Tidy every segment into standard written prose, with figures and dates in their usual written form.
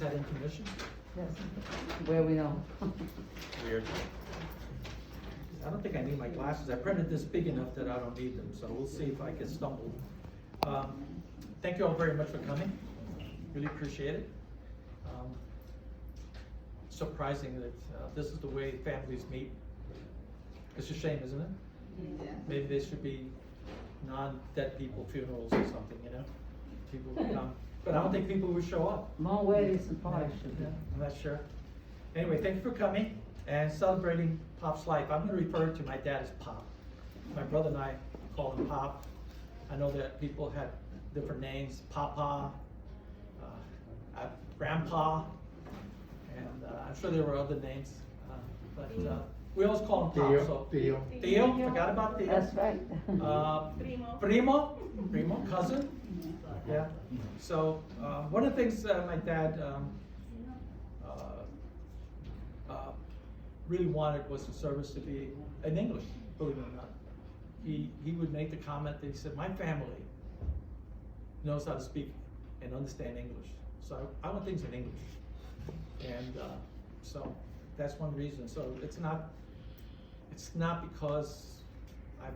had intermission? Yes. Where we know. Weird. I don't think I need my glasses. I printed this big enough that I don't need them, so we'll see if I can stumble. Thank you all very much for coming. Really appreciate it. Surprising that this is the way families meet. It's a shame, isn't it? Yeah. Maybe there should be non-dead people funerals or something, you know? People would come, but I don't think people would show up. More weddings and parties should be. I'm not sure. Anyway, thank you for coming and celebrating Pop's life. I'm going to refer to my dad as Pop. My brother and I call him Pop. I know that people had different names, Papa, Grandpa, and I'm sure there were other names, but we always call him Pop. So Theo, forgot about Theo. That's right. Primo, cousin. Yeah. So one of the things my dad really wanted was the service to be in English, believe it or not. He would make the comment that he said, my family knows how to speak and understand English. So I want things in English. And so that's one reason. So it's not because I,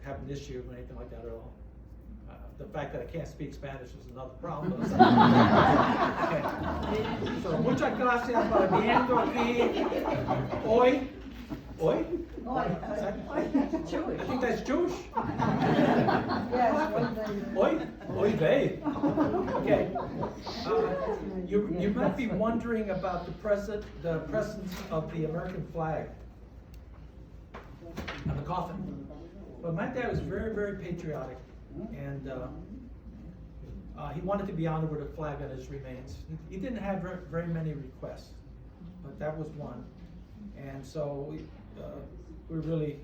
have an issue or anything like that at all. The fact that I can't speak Spanish is another problem. Okay. So, muchas gracias por viendo aquí hoy. Hoy? I think that's Jewish. Hoy day. Okay. You might be wondering about the presence of the American flag on the coffin. But my dad was very, very patriotic. And he wanted to be honored with a flag on his remains. He didn't have very many requests, but that was one. And so we're really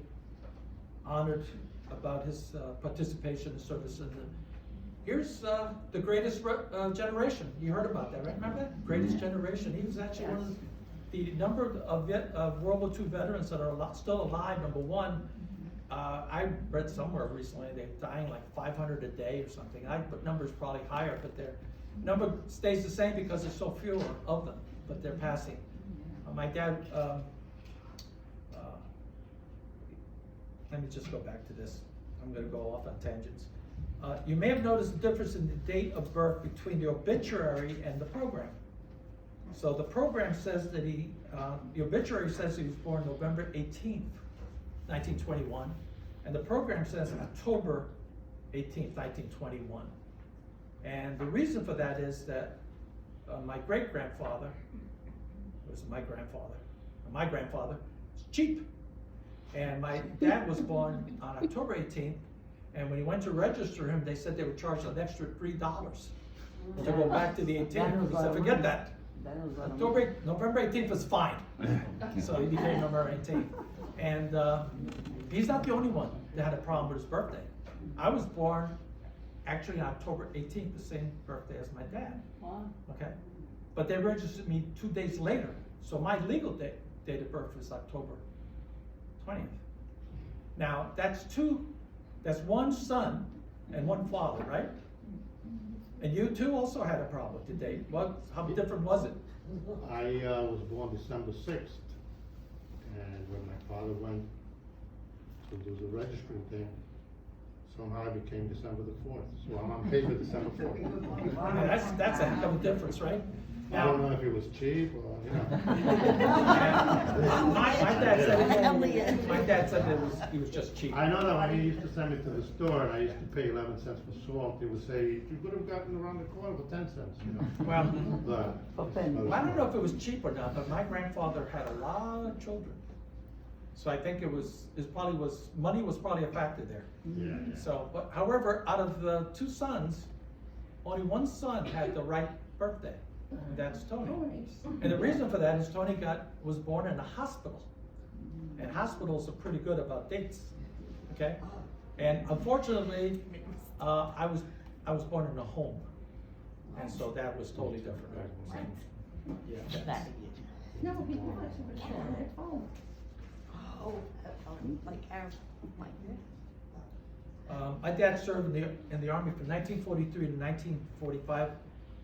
honored about his participation in service. And here's the greatest generation. You heard about that, right? Remember that? Greatest generation. He was actually one of the number of World War II veterans that are still alive, number one. I read somewhere recently they're dying like 500 a day or something. But numbers probably higher, but their number stays the same because there's so few of them, but they're passing. My dad, let me just go back to this. I'm going to go off on tangents. You may have noticed the difference in the date of birth between the obituary and the program. So the program says that the obituary says he was born November 18th. 1921, and the program says October 18th, 1921. And the reason for that is that my great-grandfather was my grandfather is cheap. And my dad was born on October 18th, and when he went to register him, they said they would charge an extra $3 to go back to the 18th. He said, forget that. November 18th was fine. So he became November 18th. And he's not the only one that had a problem with his birthday. I was born actually on October 18th, the same birthday as my dad. Wow. Okay? But they registered me 2 days later. So my legal date of birth was October 20th. Now, that's one son and one father, right? And you two also had a problem with the date. How different was it? I was born December 6th, and when my father went to do the registering thing, somehow I became December the 4th. So I'm on paper December 4th. Yeah, that's a heck of a difference, right? I don't know if it was cheap or, my dad said it was just cheap. I know that when he used to send me to the store and I used to pay 11 cents for salt, he would say, you could have gotten around the corner for 10 cents, Well, But, I don't know if it was cheap or not, but my grandfather had a lot of children. So I think money was probably a factor there. yeah. So, but however, out of the two sons, only one son had the right birthday. And that's Tony. And the reason for that is Tony was born in a hospital. And hospitals are pretty good about dates. Okay? And unfortunately, I was born in a home. And so that was totally different. Right? Yeah. No, he was at home. Oh, like our, My dad served in the Army from 1943 to 1945.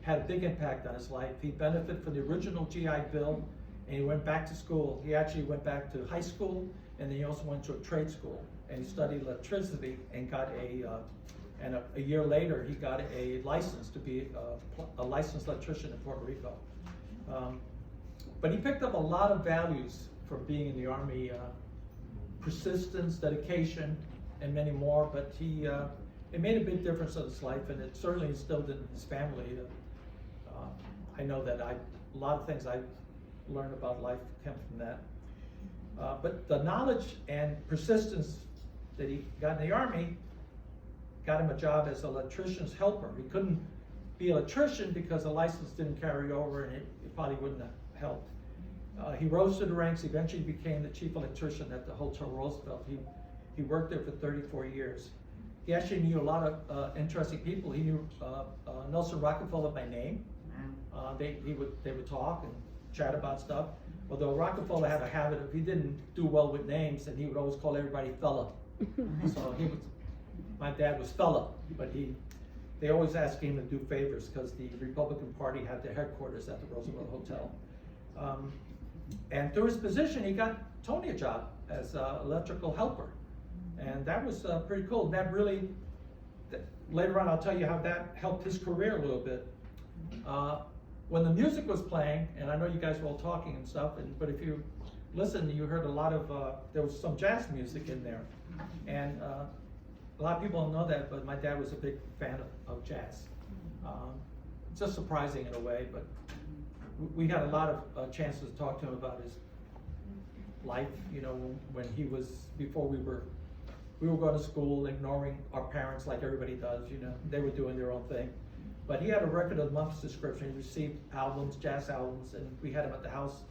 had a big impact on his life. He benefited from the original GI Bill, and he went back to school. He actually went back to high school, and then he also went to a trade school, and he studied electricity and got a year later, he got a license to be a licensed electrician in Puerto Rico. But he picked up a lot of values from being in the Army, persistence, dedication, and many more, but it made a big difference in his life, and it certainly instilled in his family. I know that a lot of things I learned about life came from that. But the knowledge and persistence that he got in the Army got him a job as an electrician's helper. He couldn't be an electrician because the license didn't carry over, and it probably wouldn't have helped. He rose to the ranks, eventually became the chief electrician at the Hotel Roosevelt. He worked there for 34 years. He actually knew a lot of interesting people. He knew Nelson Rockefeller by name. They would talk and chat about stuff. Although Rockefeller had a habit of, he didn't do well with names, and he would always call everybody fella. So my dad was fella, but they always asked him to do favors because the Republican Party had their headquarters at the Roosevelt Hotel. And through his position, he got Tony a job as an electrical helper. And that was pretty cool. That really, later on I'll tell you how that helped his career a little bit. When the music was playing, and I know you guys were all talking and stuff, but if you listened, you heard a lot of, there was some jazz music in there. And a lot of people don't know that, but my dad was a big fan of jazz. It's just surprising in a way, but we had a lot of chances to talk to him about his life, when he was, before we were going to school, ignoring our parents like everybody does, they were doing their own thing. But he had a record of the month subscription. He received albums, jazz albums, and we had him at the house.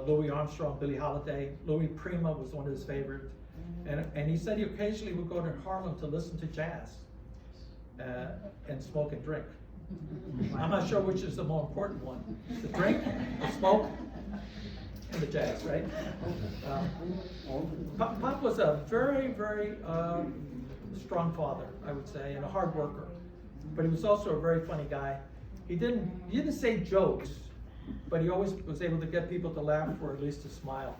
Louis Armstrong, Billie Holiday, Louis Prima was one of his favorites. And he said he occasionally would go to Harlem to listen to jazz and smoke and drink. I'm not sure which is the more important one, the drink, the smoke, and the jazz, right? Pop was a very, very strong father, I would say, and a hard worker. But he was also a very funny guy. He didn't say jokes, but he always was able to get people to laugh or at least to smile.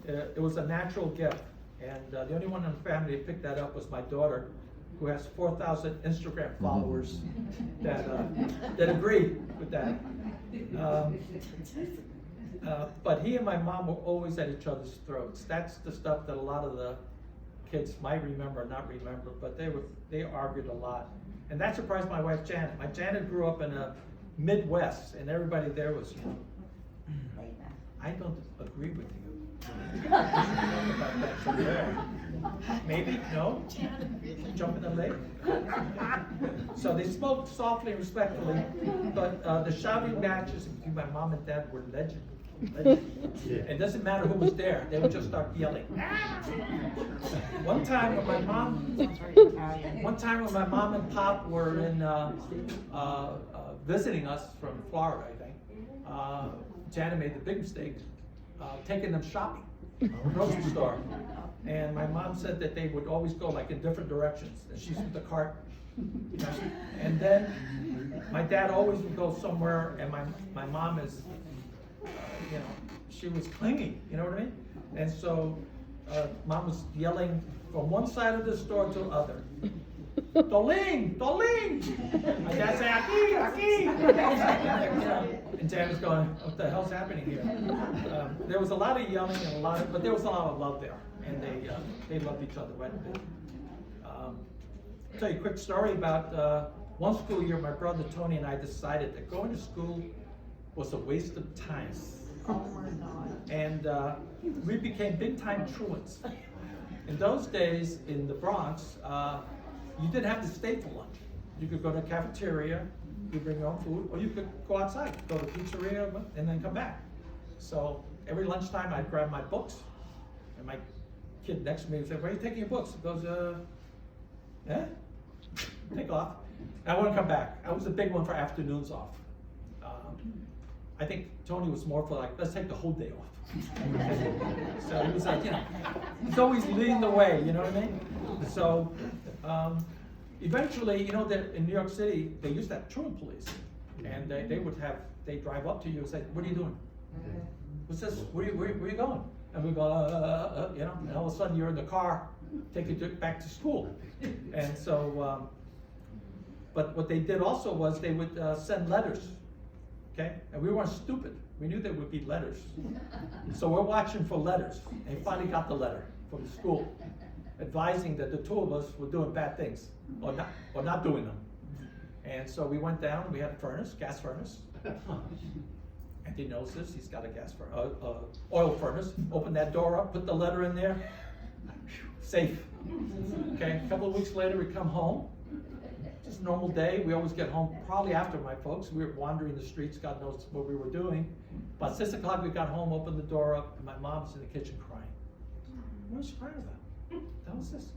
It was a natural gift, and the only one in the family that picked that up was my daughter, who has 4,000 Instagram followers that agreed with that. But he and my mom were always at each other's throats. That's the stuff that a lot of the kids might remember or not remember, but they argued a lot. And that surprised my wife, Janet. My Janet grew up in a Midwest, and everybody there was, I don't agree with you. Maybe, no? Jump in the lake? So they spoke softly and respectfully, but the shouting matches between my mom and dad were legendary. It doesn't matter who was there, they would just start yelling. One time when my mom and Pop were in visiting us from Florida, I think, Janet made the big mistake taking them shopping, grocery store. And my mom said that they would always go like in different directions, and she's with the cart. And then my dad always would go somewhere, and my mom is, she was clingy, you know what I mean? And so mom was yelling from one side of the store to the other. Toling! Toling! My dad said, Aquí! Aquí! And Dad was going, what the hell's happening here? There was a lot of yelling and but there was a lot of love there. And they loved each other quite a bit. I'll tell you a quick story about one school year, my brother Tony and I decided that going to school was a waste of time. Oh my God. And we became big-time truants. In those days in the Bronx, you didn't have to stay for lunch. You could go to the cafeteria, you bring your own food, or you could go outside, go to the pizzeria, and then come back. So every lunchtime I'd grab my books, and my kid next to me would say, where are you taking your books? He goes, take off. And I wouldn't come back. I was a big one for afternoons off. I think Tony was more for like, let's take the whole day off. So he was like, he's always leading the way, you know what I mean? So eventually, that in New York City, they used to have truant police. And they drive up to you and say, what are you doing? Okay. What's this? Where you going? And we go, you know, and all of a sudden you're in the car, taking you back to school. And so, but what they did also was they would send letters, okay? And we weren't stupid. We knew there would be letters. So we're watching for letters, and he finally got the letter from the school, advising that the two of us were doing bad things, or not doing them. And so we went down, we had a furnace, gas furnace. And he knows this, he's got a oil furnace. Open that door up, put the letter in there, safe. Okay, a couple of weeks later we come home. Just a normal day, we always get home probably after my folks. We were wandering the streets, God knows what we were doing. About 6 o'clock we got home, opened the door up, and my mom's in the kitchen crying. What was she crying about? What was this?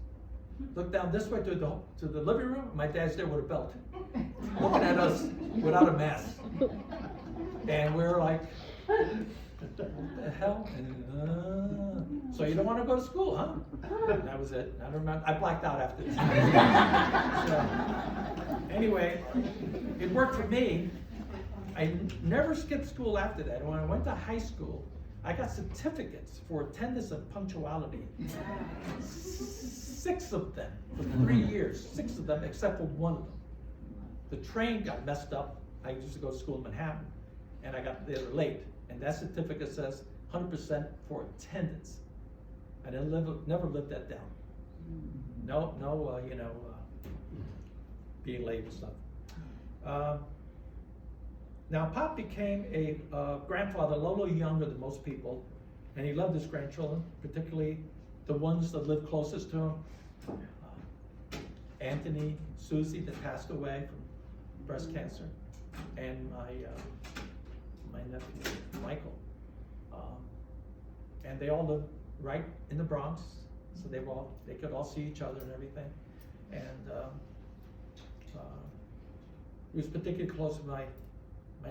Look down this way to the living room, my dad's there with a belt, looking at us without a mask. And we're like, what the hell? And, so you don't want to go to school, huh? And that was it. I don't remember. I blacked out after this. So, anyway, it worked for me. I never skipped school after that. When I went to high school, I got certificates for attendance and punctuality. 6 of them for 3 years. 6 of them, except for 1 of them. The train got messed up. I used to go to school in Manhattan, and I got there late. And that certificate says 100% for attendance. I never lived that down. No, being late and stuff. Now, Pop became a grandfather a little younger than most people, and he loved his grandchildren, particularly the ones that lived closest to him. Anthony, Susie, that passed away from breast cancer, and my nephew, Michael. And they all lived right in the Bronx, so they could all see each other and everything. And he was particularly close to my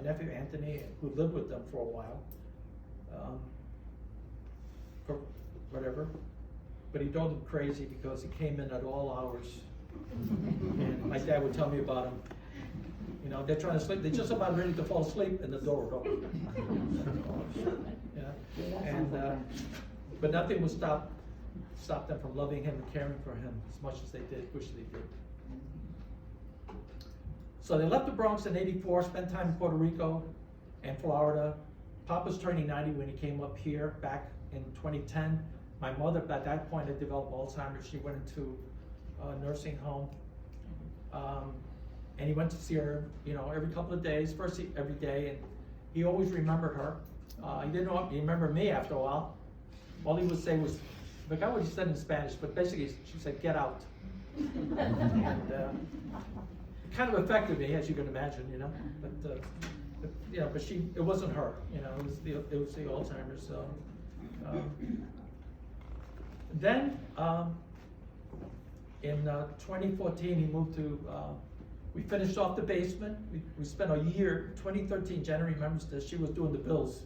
nephew Anthony, who lived with them for a while, for whatever. But he drove them crazy because he came in at all hours. And my dad would tell me about him. You know, they're trying to sleep, they're just about ready to fall asleep, and the door would open. And but nothing would stop them from loving him and caring for him as much as they wish they did. So they left the Bronx in '84, spent time in Puerto Rico and Florida. Pop was turning 90 when he came up here back in 2010. My mother, at that point, had developed Alzheimer's. She went into a nursing home. And he went to see her, every couple of days, first every day, and he always remembered her. He didn't know, he remembered me after a while. All he would say was, I forgot what he said in Spanish, but basically she said, "Get out." And it kind of affected me, as you can imagine, but it wasn't her, it was the Alzheimer's. So, then in 2014, he moved to. We finished off the basement. We spent a year, 2013, Jenny remembers this, she was doing the bills.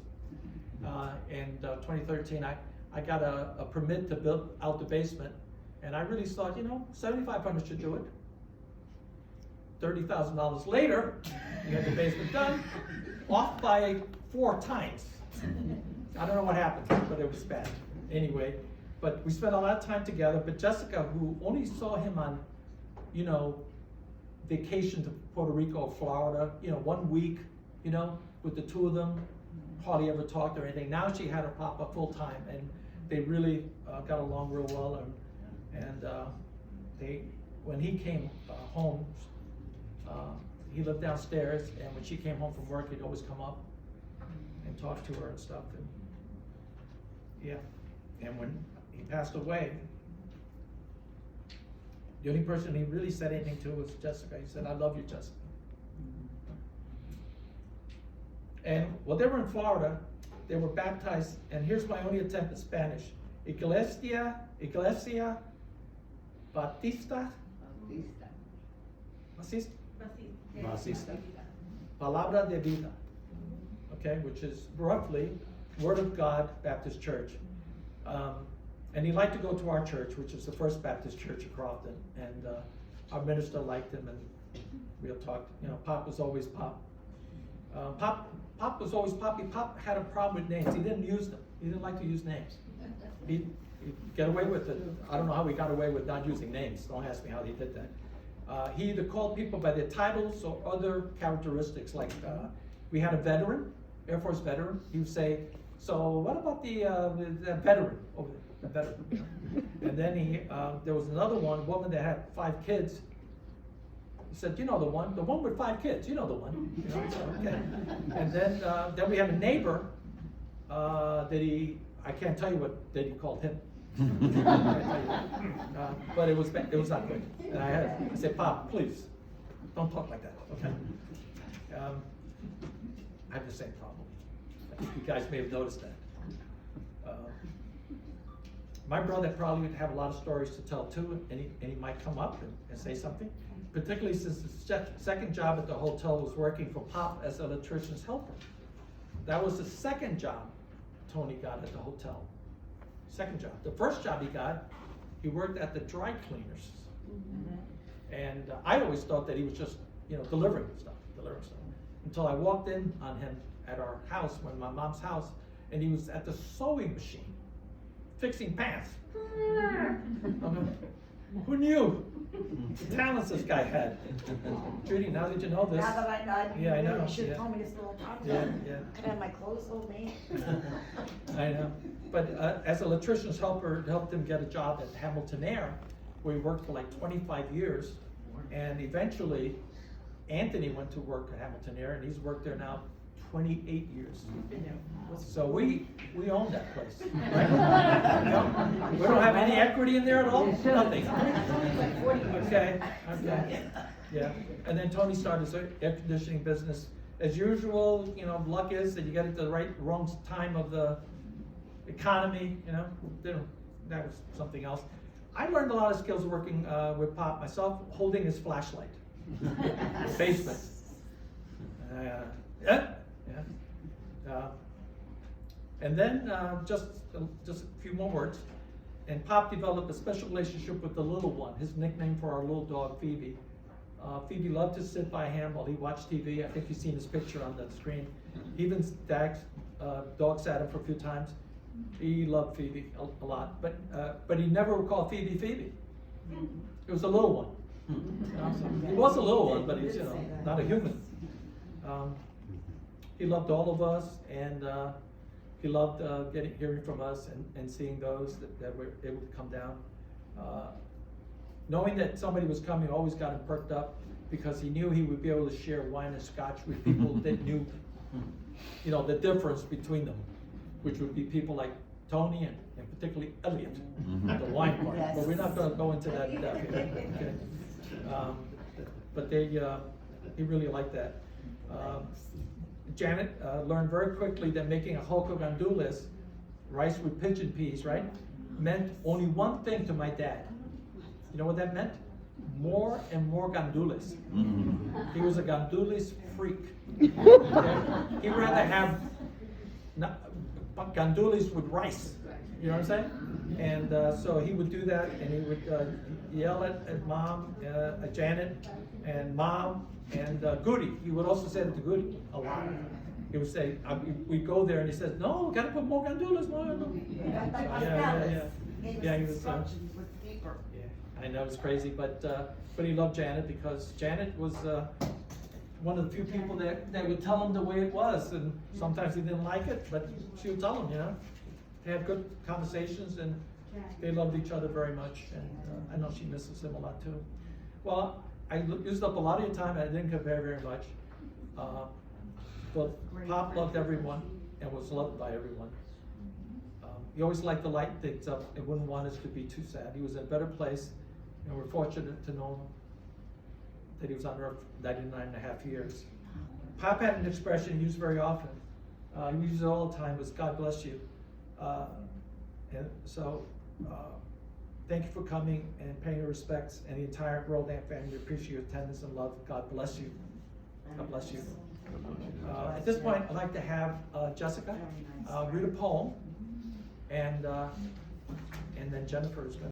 In 2013, I got a permit to build out the basement, and I really thought, $7,500 should do it. $30,000 later, we had the basement done, off by 4 times. I don't know what happened, but it was bad. Anyway, but we spent a lot of time together, but Jessica, who only saw him on, vacation to Puerto Rico or Florida, 1 week, with the 2 of them, hardly ever talked or anything. Now she had her papa full time, and they really got along real well. And when he came home, he lived downstairs, and when she came home from work, he'd always come up and talk to her and stuff. And and when he passed away, the only person he really said anything to was Jessica. He said, "I love you, Jessica." And while they were in Florida, they were baptized, and here's my only attempt at Spanish. Iglesia Batista. Palabra de Vida. Okay, which is roughly Word of God Baptist Church. And he liked to go to our church, which is the First Baptist Church of Crofton, and our minister liked him, and we had talked. Pop was always Pop. Pop was always Poppy. Pop had a problem with names. He didn't use them. He didn't like to use names. He'd get away with it. I don't know how he got away with not using names. Don't ask me how he did that. He either called people by their titles or other characteristics. Like we had a veteran, Air Force veteran. He would say, "So what about the veteran over there? The veteran." And then there was another woman that had 5 kids. He said, "You know the one with 5 kids. You know the one." You know, so, okay. And then we had a neighbor that I can't tell you what that he called him. But it was not good. And I said, "Pop, please, don't talk like that, okay?" I have the same problem. I think you guys may have noticed that. My brother probably would have a lot of stories to tell too, and he might come up and say something. Particularly since the second job at the hotel was working for Pop as an electrician's helper. That was the second job Tony got at the hotel. Second job. The first job he worked at the dry cleaners. And I always thought that he was just, delivering stuff. Until I walked in on him at our house, my mom's house, and he was at the sewing machine, fixing pants. Who knew the talents this guy had? Judy, now that you know this. Now that I know, Yeah, I know. you should Yeah. have told me this a long time Yeah, ago. yeah. Could have my clothes sold, man. I know, but as an electrician's helper, it helped him get a job at Hamilton Air, where he worked for like 25 years, and eventually Anthony went to work at Hamilton Air, and he's worked there now 28 years. So we own that place, right? We don't have any equity in there at all, nothing. Okay, yeah. And then Tony started his air conditioning business. As usual, luck is that you get it at the wrong time of the economy, that was something else. I learned a lot of skills working with Pop myself, holding his flashlight. Basement. And then just a few more words. And Pop developed a special relationship with the little one, his nickname for our little dog, Phoebe. Phoebe loved to sit by him while he watched TV. I think you've seen his picture on the screen. He even dog sat him for a few times. He loved Phoebe a lot, but he never would call Phoebe Phoebe. It was a little one. He was a little one, but he's not a human. He loved all of us, and he loved hearing from us and seeing those that were able to come down. Knowing that somebody was coming always got him perked up, because he knew he would be able to share wine and scotch with people that knew, the difference between them, which would be people like Tony and particularly Elliot, the wine part. Yes. But we're not going to go into that depth here. Okay. But he really liked that. Janet learned very quickly that making a hulk gandules, rice with pigeon peas, right, meant only one thing to my dad. You know what that meant? More and more gandules. He was a gandules freak. Okay? He'd rather have gandules with rice. You know what I'm saying? And so he would do that, and he would yell at Mom, Janet, and Mom, and Goody. He would also say it to Goody a lot. He would say, we'd go there, and he says, "No, gotta put more gandules, more." Yeah, he was. Instructions with paper. Yeah, I know it's crazy, but he loved Janet, because Janet was one of the few people that would tell him the way it was, and sometimes he didn't like it, but she would tell him, They had good conversations, and they loved each other very much, and I know she misses him a lot too. Well, I used up a lot of your time, and I didn't compare very much. But Pop loved everyone and was loved by everyone. He always liked to light things up and wouldn't want us to be too sad. He was in a better place, and we're fortunate to know that he was on Earth 99.5 years. Pop had an expression he used very often. He used it all the time, was "God bless you." And so, thank you for coming and paying your respects, and the entire Roldan family appreciate your attendance and love. God bless you. God bless you. At this point, I'd like to have Jessica read a poem, and then Jennifer is going to